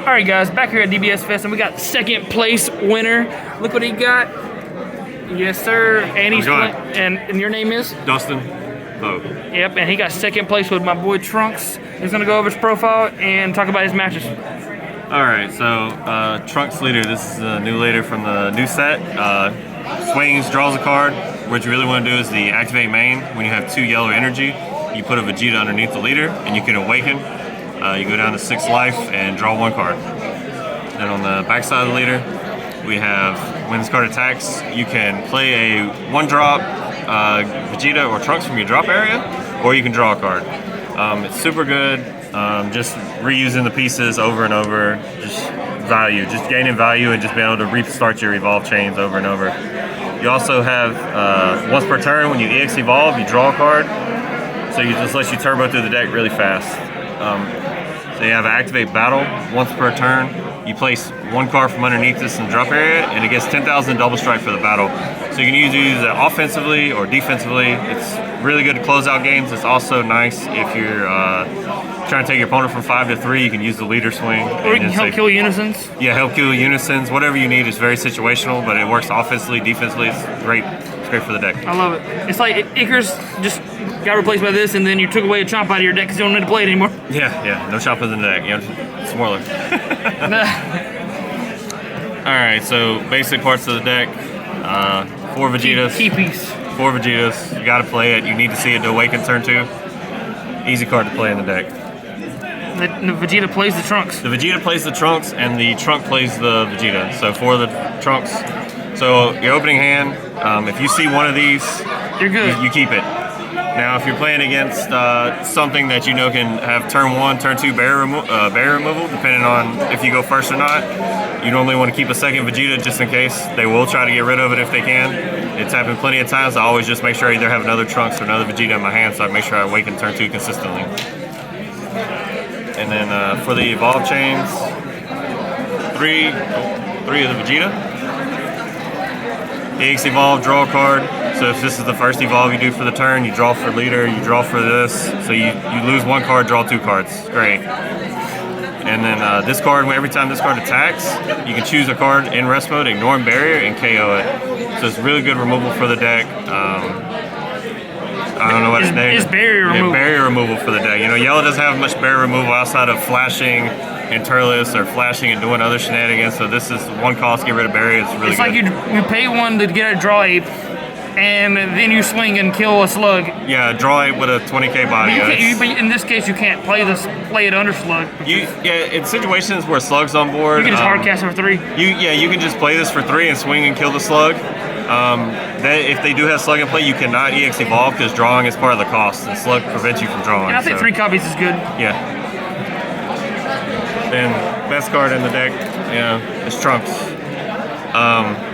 All right, guys, back here at DBS Fest, and we got second place winner. Look what he got. Yes, sir. And he's and your name is Dustin. Oh. Yep, and he got second place with my boy Trunks. He's gonna go over his profile and talk about his matches. All right, so Trunks leader. This is a new leader from the new set. Swings, draws a card. What you really want to do is the activate main. When you have 2 yellow energy, you put a Vegeta underneath the leader, and you can awaken. You go down to 6 life and draw 1 card. Then on the back side of the leader, we have when this card attacks, you can play a 1-drop Vegeta or Trunks from your drop area, or you can draw a card. It's super good. Just reusing the pieces over and over, just gaining value and just being able to restart your evolve chains over and over. You also have once per turn when you EX evolve, you draw a card, so you just lets you turbo through the deck really fast. So you have activate battle once per turn. You place 1 card from underneath this in the drop area, and it gets 10,000 double strike for the battle. So you can either use it offensively or defensively. It's really good to close out games. It's also nice if you're trying to take your opponent from 5 to 3. You can use the leader swing. Or you can help kill unisons. Yeah, help kill unisons. Whatever you need is very situational, but it works offensively, defensively. It's great. It's great for the deck. I love it. It's like Icarus just got replaced by this, and then you took away a chomp out of your deck because you don't need to play it anymore. Yeah, no chompers in the deck. You know, smaller. All right, so basic parts of the deck. 4 Vegetas. Key piece. 4 Vegetas. You got to play it. You need to see it to awaken turn 2. Easy card to play in the deck. The Vegeta plays the Trunks. The Vegeta plays the Trunks, and the Trunk plays the Vegeta. So 4 of the Trunks. So your opening hand, if you see one of these, you're good. You keep it. Now, if you're playing against something that you know can have turn 1, turn 2 barrier removal, depending on if you go first or not, you normally want to keep a second Vegeta just in case. They will try to get rid of it if they can. It's happened plenty of times. I always just make sure I either have another Trunks or another Vegeta in my hand, so I make sure I awaken turn 2 consistently. And then for the evolve chains, 3 of the Vegeta. EX evolve, draw a card. So if this is the first evolve you do for the turn, you draw for leader, you draw for this. So you lose 1 card, draw 2 cards. Great. And then this card, every time this card attacks, you can choose a card in rest mode, ignore barrier, and KO it. So it's really good removal for the deck. I don't know what its name is. It's barrier removal. Barrier removal for the deck. You know, yellow doesn't have much barrier removal outside of flashing and Turles or flashing and doing other shenanigans. So this is 1 cost, get rid of barrier. It's really good. It's like you pay 1 to get a draw ape, and then you swing and kill a slug. Yeah, draw it with a 20k body. But in this case, you can't play it under slug. In situations where slug's on board, you can just hardcast it for 3. You can just play this for 3 and swing and kill the slug. If they do have slug in play, you cannot EX evolve because drawing is part of the cost, and slug prevents you from drawing. And I think 3 copies is good. Yeah. Then best card in the deck, is Trunks.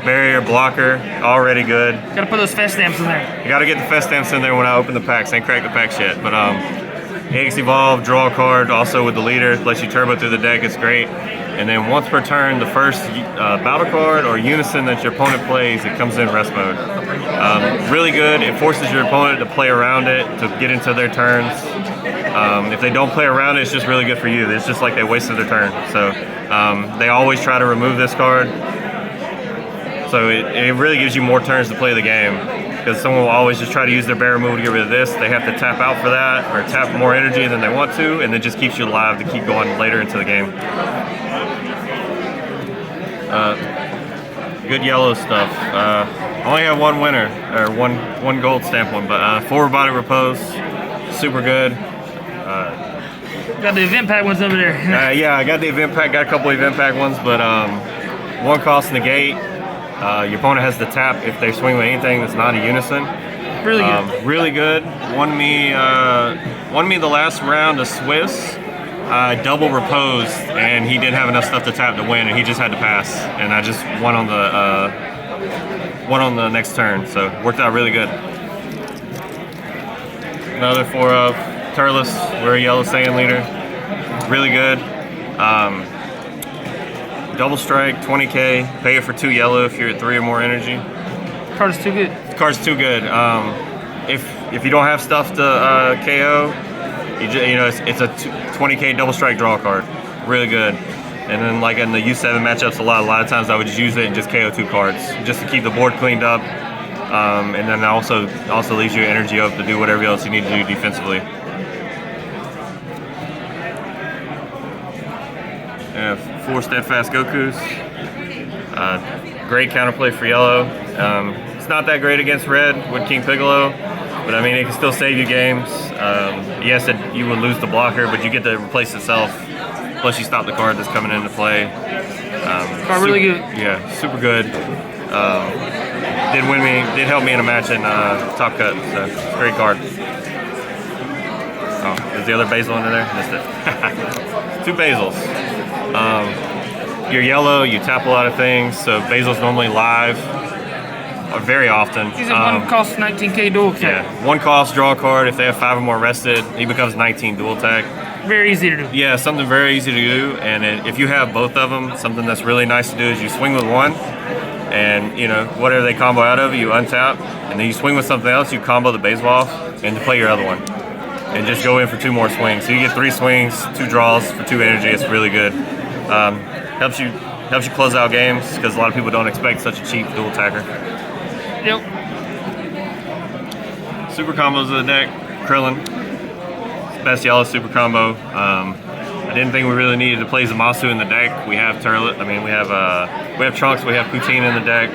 Barrier, blocker, already good. Gotta put those fest stamps in there. You gotta get the fest stamps in there when I open the packs. I ain't cracked the packs yet, but EX evolve, draw a card, also with the leader, lets you turbo through the deck. It's great. And then once per turn, the first battle card or unison that your opponent plays, it comes in rest mode. Really good. It forces your opponent to play around it to get into their turns. If they don't play around it, it's just really good for you. It's just like they wasted their turn. So they always try to remove this card. So it really gives you more turns to play the game, because someone will always just try to use their barrier move to get rid of this. They have to tap out for that, or tap more energy than they want to, and it just keeps you alive to keep going later into the game. Good yellow stuff. Only have 1 winner, or one gold stamp one, but 4 body repose, super good. Got the event pack ones over there. Yeah, I got the event pack, got a couple event pack ones, but 1 cost negate. Your opponent has to tap if they swing with anything that's not a unison. Really good. Really good. Won me the last round of Swiss. Double reposed, and he didn't have enough stuff to tap to win, and he just had to pass. And I just won on the next turn, so worked out really good. Another 4 of Turles, we're a yellow Saiyan leader. Really good. Double strike, 20k. Pay it for 2 yellow if you're at 3 or more energy. Card's too good. Card's too good. If you don't have stuff to KO, it's a 20k double strike draw card. Really good. And then like in the U7 matchups, a lot of times I would just use it and just KO 2 cards just to keep the board cleaned up. And then also leaves you energy up to do whatever else you need to do defensively. Yeah, 4 steadfast Gokus. Great counterplay for yellow. It's not that great against red with King Piccolo, but I mean it can still save you games. Yes, you would lose the blocker, but you get to replace itself. Plus you stop the card that's coming into play. Really good. Yeah, super good. Did help me in a match in Top Cut, so great card. Oh, is the other basil under there? Missed it. 2 basils. You're yellow, you tap a lot of things, so basil's normally live very often. He's at 1 cost 19k dual attack. Yeah, 1 cost, draw a card. If they have 5 or more rested, he becomes 19 dual attack. Very easy to do. Yeah, something very easy to do, and if you have both of them, something that's really nice to do is you swing with one, and you know whatever they combo out of, you untap, and then you swing with something else, you combo the basil off, and to play your other one, and just go in for 2 more swings. So you get 3 swings, 2 draws for 2 energy. It's really good. Helps you close out games because a lot of people don't expect such a cheap dual attacker. Yep. Super combos of the deck. Krillin. Best yellow super combo. I didn't think we really needed to play Zamasu in the deck. We have Turlet. I mean, we have Trunks. We have Poutine in the deck.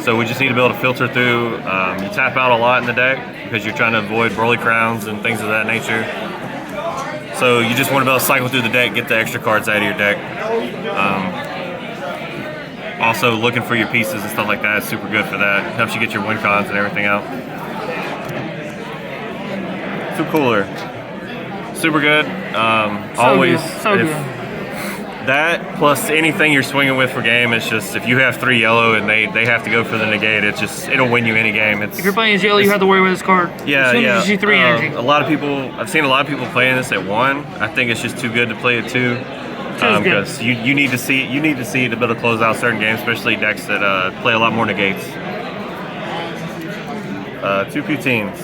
So we just need to be able to filter through. You tap out a lot in the deck because you're trying to avoid Broly Crowns and things of that nature. So you just want to be able to cycle through the deck, get the extra cards out of your deck. Also, looking for your pieces and stuff like that is super good for that. Helps you get your win cons and everything out. Two cooler. Super good. Always. So good. That plus anything you're swinging with for game, it's just if you have 3 yellow and they have to go for the negate, it'll win you any game. If you're playing as yellow, you have to worry with this card. Yeah, as soon as you see 3 energy. I've seen a lot of people playing this at 1. I think it's just too good to play at 2. Because you need to see it to be able to close out certain games, especially decks that play a lot more negates. 2 Poutines.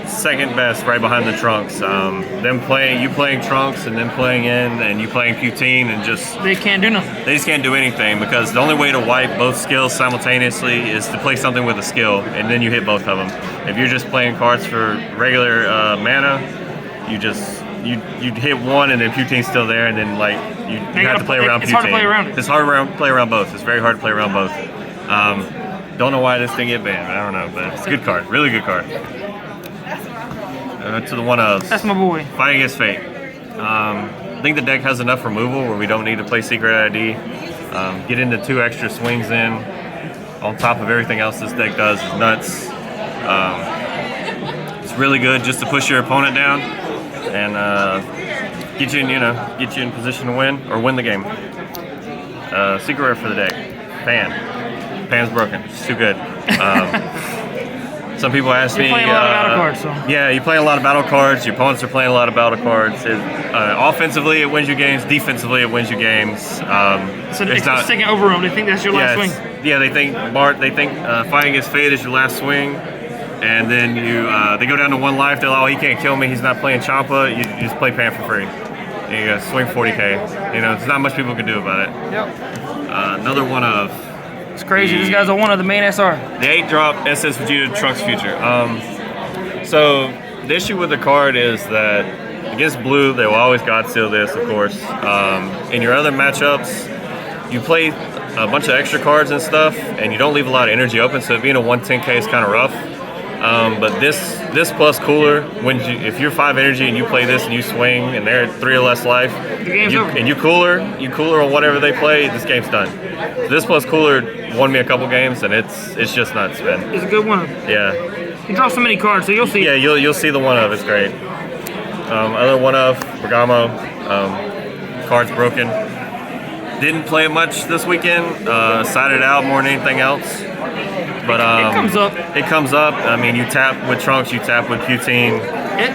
Second best, right behind the Trunks. You playing Trunks and then playing in, and you playing Poutine, and just they can't do nothing. They just can't do anything because the only way to wipe both skills simultaneously is to play something with a skill, and then you hit both of them. If you're just playing cards for regular mana, you hit one and then Poutine's still there, and then you have to play around Poutine. It's hard to play around it. It's hard to play around both. It's very hard to play around both. Don't know why this didn't get banned. I don't know, but it's a good card. Really good card. To the 1-ofs. That's my boy. Fighting Against Fate. I think the deck has enough removal where we don't need to play Secret ID. Get into 2 extra swings in on top of everything else this deck does is nuts. It's really good just to push your opponent down and get you in position to win or win the game. Secret rare for the deck. Pan's broken. It's too good. Some people ask me. You're playing a lot of battle cards, so. Yeah, you play a lot of battle cards. Your opponents are playing a lot of battle cards. Offensively, it wins you games. Defensively, it wins you games. So it's not second overroom. They think that's your last swing. Yeah, they think Fighting Against Fate is your last swing, and then they go down to 1 life. They're like, oh, he can't kill me. He's not playing Champa. You just play Pan for free. And you go swing 40k. There's not much people can do about it. Yep. Another 1-of. It's crazy. This guy's a 1 of the main SR. The 8-drop SS Vegeta Trunks Future. So the issue with the card is that against blue, they will always God Seal this, of course. In your other matchups, you play a bunch of extra cards and stuff, and you don't leave a lot of energy open. So being a 110k is kind of rough. But this plus cooler, if you're 5 energy and you play this and you swing and they're at 3 or less life, and you cooler on whatever they play, this game's done. So this plus cooler won me a couple games, and it's just nuts, man. It's a good one. Yeah. You draw so many cards, so you'll see. Yeah, you'll see the 1-of. It's great. Other 1-of, Bergamo. Cards broken. Didn't play it much this weekend. Sided out more than anything else. But it comes up. It comes up. I mean, you tap with Trunks, you tap with Poutine.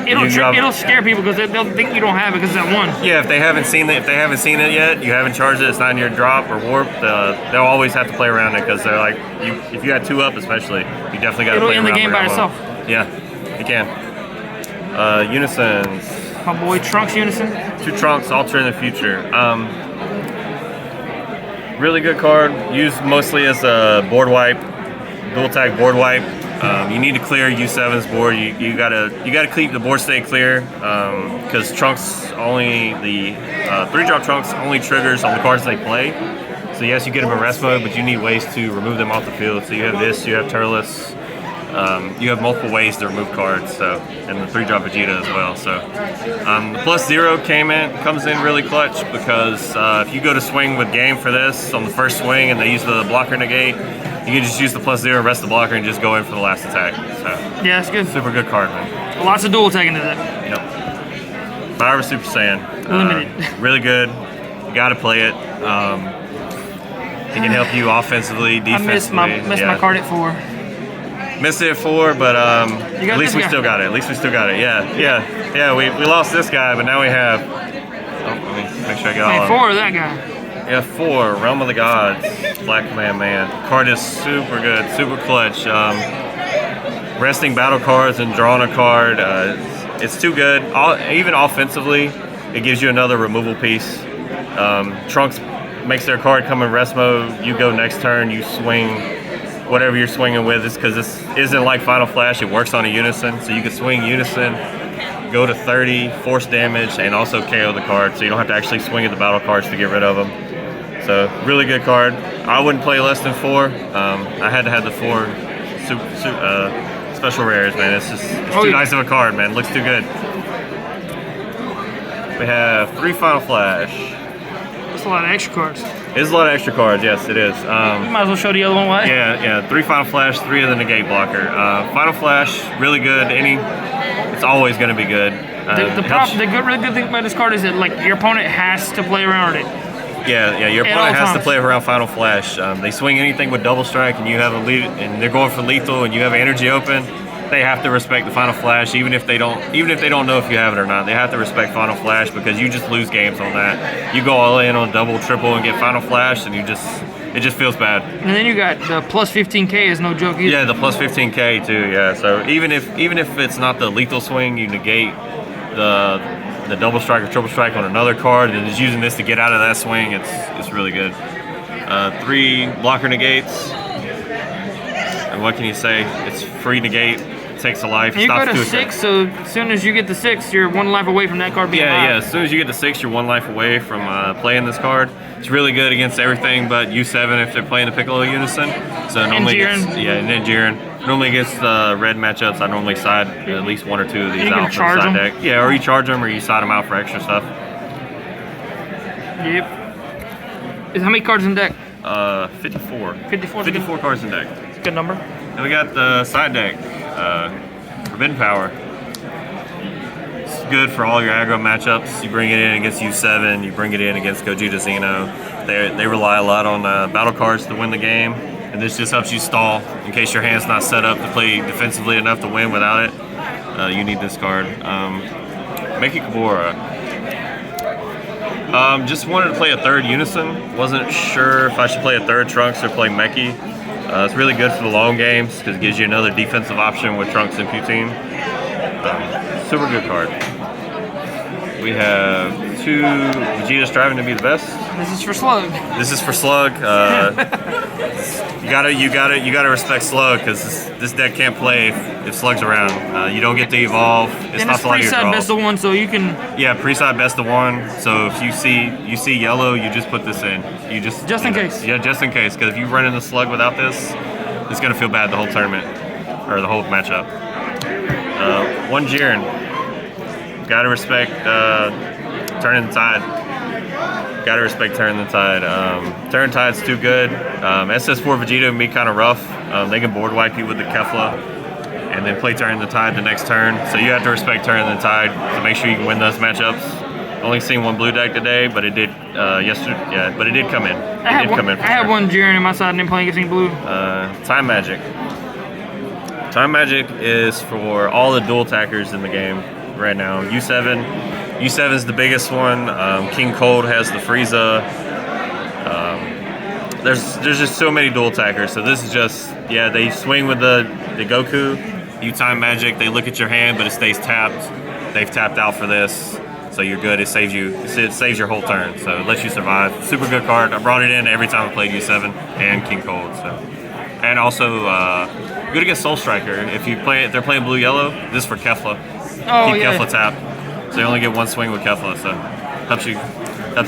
It'll scare people because they'll think you don't have it because it's at 1. Yeah, if they haven't seen it yet, you haven't charged it, it's not in your drop or warp. They'll always have to play around it because they're like, if you got 2 up especially, you definitely got to play around. It'll end the game by itself. Yeah, you can. Unisons. My boy Trunks Unison. 2 Trunks, Alter in the future. Really good card. Used mostly as a board wipe, dual tag board wipe. You need to clear U7's board. You gotta keep the board state clear because Trunks only the 3-drop Trunks only triggers on the cards they play. So yes, you get them in rest mode, but you need ways to remove them off the field. So you have this, you have Turles. You have multiple ways to remove cards, so, and the 3-drop Vegeta as well. So the +0 comes in really clutch because if you go to swing with game for this on the first swing and they use the blocker negate, you can just use the +0, rest the blocker, and just go in for the last attack. So yeah, it's good. Super good card, man. Lots of dual tagging to that. Yep. Power of Super Saiyan. Limited. Really good. You got to play it. It can help you offensively, defensively. I missed my card at 4. Missed it at 4, but at least we still got it. At least we still got it. Yeah. We lost this guy, but now we have. Oh, let me make sure I got all of them. 4 of that guy. Yeah, 4. Realm of the Gods. Black Command Man. Card is super good, super clutch. Resting battle cards and drawing a card. It's too good. Even offensively, it gives you another removal piece. Trunks makes their card come in rest mode. You go next turn. You swing. Whatever you're swinging with, is because this isn't like Final Flash, it works on a Unison, so you can swing Unison, go to 30, force damage, and also KO the card, so you don't have to actually swing at the battle cards to get rid of them. So, really good card. I wouldn't play less than 4. I had to have the 4 special rares, man. It's too nice of a card, man. It looks too good. We have 3 Final Flash. That's a lot of extra cards. It is a lot of extra cards, yes, it is. You might as well show the other one why. Yeah. 3 Final Flash, 3 of the negate blocker. Final Flash, really good. It's always going to be good. The really good thing about this card is that like your opponent has to play around it. Yeah. Your opponent has to play around Final Flash. They swing anything with double strike, and you have and they're going for lethal, and you have energy open. They have to respect the Final Flash, even if they don't know if you have it or not. They have to respect Final Flash because you just lose games on that. You go all in on double, triple, and get Final Flash, and it just feels bad. And then you got the +15K is no joke either. Yeah, the +15K too. Yeah, so even if it's not the lethal swing, you negate the double strike or triple strike on another card, and just using this to get out of that swing, it's really good. 3 blocker negates, and what can you say? It's free negate. Takes a life. You go to 6, so as soon as you get to 6, you're 1 life away from that card being alive. Yeah. As soon as you get to 6, you're 1 life away from playing this card. It's really good against everything but U7 if they're playing the Piccolo Unison. So normally and Jiren. Normally against red matchups, I normally side at least 1 or 2 of these out from the side deck. Yeah, or you charge them or you side them out for extra stuff. Yep. How many cards in deck? 54. 54 cards in deck. It's a good number. And we got the side deck. Forbidden Power. It's good for all your aggro matchups. You bring it in against U7, you bring it in against Gogeta Xeno. They rely a lot on battle cards to win the game, and this just helps you stall in case your hand's not set up to play defensively enough to win without it. You need this card. Meki Kabura. Just wanted to play a 3rd Unison. Wasn't sure if I should play a 3rd Trunks or play Meki. It's really good for the long games because it gives you another defensive option with Trunks and Poutine. Super good card. We have 2 Vegeta striving to be the best. This is for Slug. You gotta respect Slug because this deck can't play if Slug's around. You don't get to evolve. It stops a lot of your draws. Best of 1, so you can. Yeah, pre-side best of 1. So if you see yellow, you just put this in. You just in case. Yeah, just in case. Because if you run into Slug without this, it's gonna feel bad the whole tournament or the whole matchup. 1 Jiren. Gotta respect turning the tide. Gotta respect Turn the Tide. Turn Tide's too good. SS4 Vegeta can be kind of rough. They can board wipe you with the Kefla and then play Turn the Tide the next turn. So you have to respect Turn the Tide to make sure you can win those matchups. Only seen 1 blue deck today, but it did yesterday. Yeah, but it did come in. I had 1 Jiren in my side and didn't play against any blue. Time Magic. Time Magic is for all the dual attackers in the game right now. U7 is the biggest one. King Cold has the Frieza. There's just so many dual attackers. So this is just, they swing with the Goku. You Time Magic, they look at your hand, but it stays tapped. they've tapped out for this, so you're good. It saves your whole turn, so it lets you survive. Super good card. I brought it in every time I played U7 and King Cold. So, and also good against Soul Striker. If they're playing blue yellow. This is for Kefla. Oh, Keep yeah. Kefla tapped, so you only get one swing with Kefla, so helps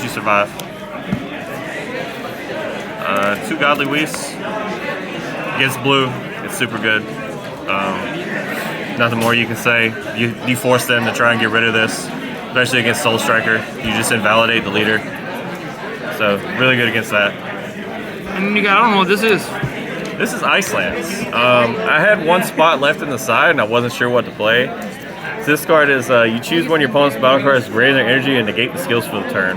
you survive. 2 Godly Whis against blue. It's super good. Nothing more you can say. You force them to try and get rid of this, especially against Soul Striker. You just invalidate the leader. So really good against that. And you got, I don't know what this is. This is Iceland. I had one spot left in the side and I wasn't sure what to play. So this card is you choose one of your opponent's battle cards, raise their energy, and negate the skills for the turn.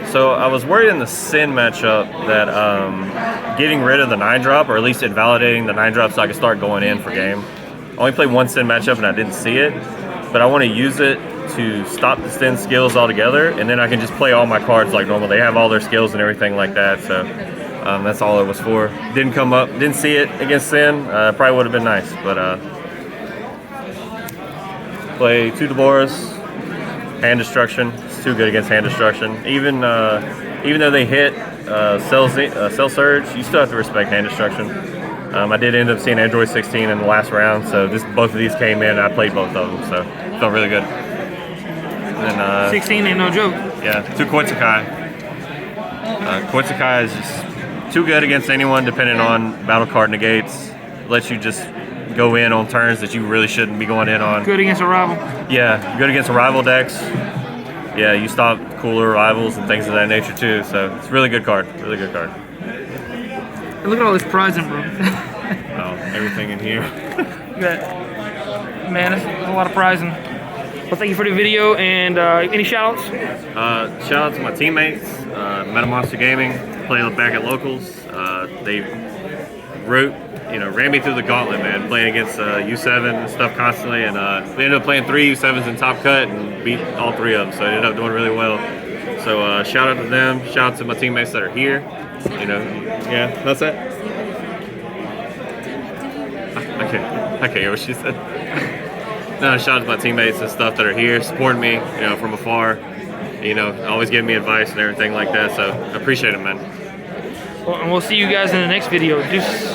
So I was worried in the Sin matchup that getting rid of the 9-drop, or at least invalidating the 9-drop so I could start going in for game. I only played one Sin matchup and I didn't see it, but I want to use it to stop the Sin skills altogether, and then I can just play all my cards like normal. They have all their skills and everything like that, so that's all it was for. Didn't come up, didn't see it against Sin. Probably would have been nice, but play 2 Deborahs, hand destruction. It's too good against hand destruction. Even though they hit Cell Surge, you still have to respect hand destruction. I did end up seeing Android 16 in the last round, so both of these came in and I played both of them, so it felt really good. And then, 16 ain't no joke. yeah, 2 Koitsukai. Koitsukai is just too good against anyone depending on battle card negates. Lets you just go in on turns that you really shouldn't be going in on. Good against a rival. Yeah, good against rival decks. Yeah, you stop cooler rivals and things of that nature too, so it's a really good card. Really good card. Hey, look at all this prizing, bro. Oh, everything in here. Man, that's a lot of prizing. Well, thank you for the video, and any shout-outs? Shout out to my teammates, MetaMonster Gaming, play back at locals. They ran me through the gauntlet, man, playing against U7 and stuff constantly, and we ended up playing 3 U7s in Top Cut and beat all 3 of them, so I ended up doing really well. So shout out to them, shout out to my teammates that are here. Yeah, that's it. I can't hear what she said. No, shout out to my teammates and stuff that are here, supporting me, from afar, always giving me advice and everything like that, so I appreciate it, man. Well, and we'll see you guys in the next video. Deuces.